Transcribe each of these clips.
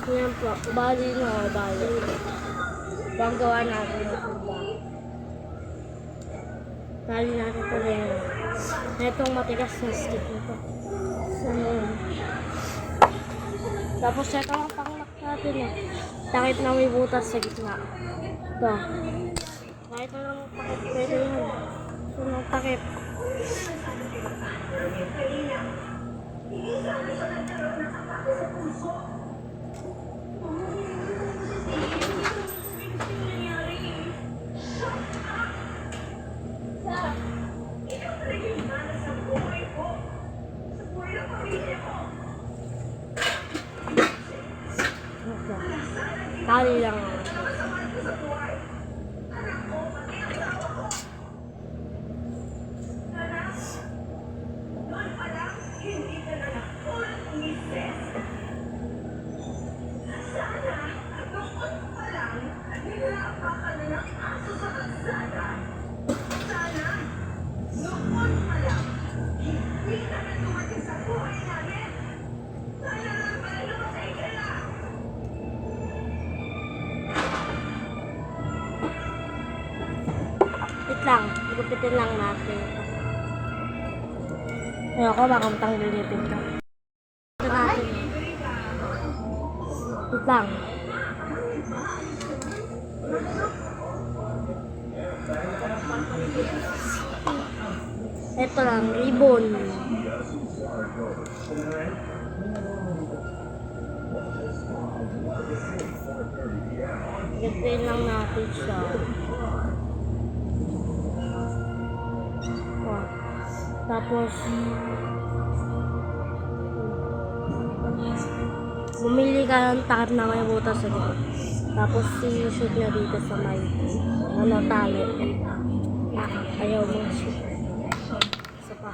Yan po, bali na o bali. Panggawa natin yung sumba. Bali natin ito rin yun. Itong matigas na stick nito. Tapos ito ang panglock natin eh. Takip na may butas sa gitna. Ito. Kahit anong takip, pwede yun. Ito ng takip. Tali lang. Wait lang, gupitin lang natin. Ayoko, baka tanggalipin ka. Ito natin. Wait lang. Ito lang, ribbon. Gupitin lang natin siya. Tapos, bumili ka ng takip na may butas sa dito. Tapos, i-shoot niya dito sa may tali. Ayaw mo shoot. Isa pa.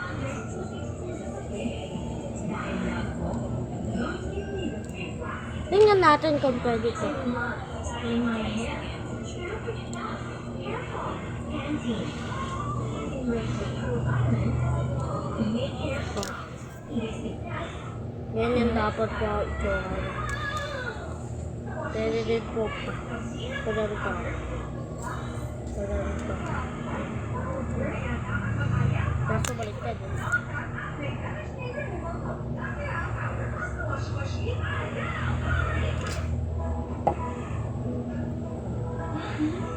Tingnan natin kung pwede ito. Yan yung dapat po ito. Pwede din po. Pwede rin po. Pwede rin po. Kaso baliktad eh.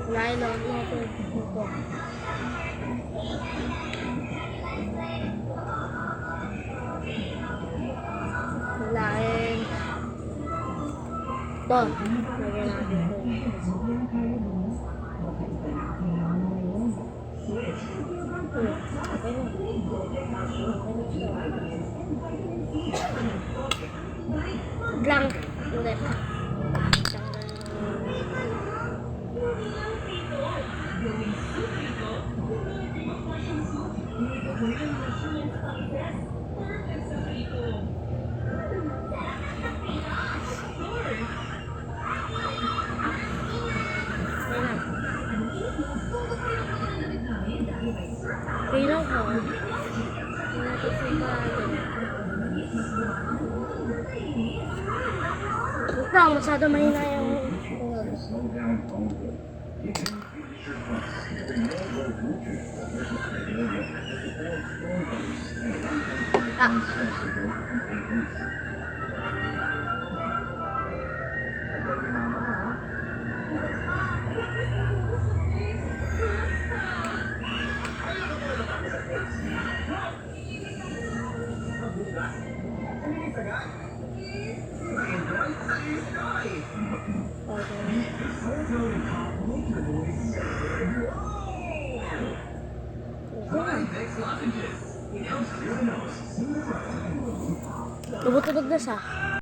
Lain lang natin ito. Lain. Ito. Lagyan natin ito. Lang. Hindi. Kailan ko? Ito, masyado mahina yung... Tubog-tubog na siya.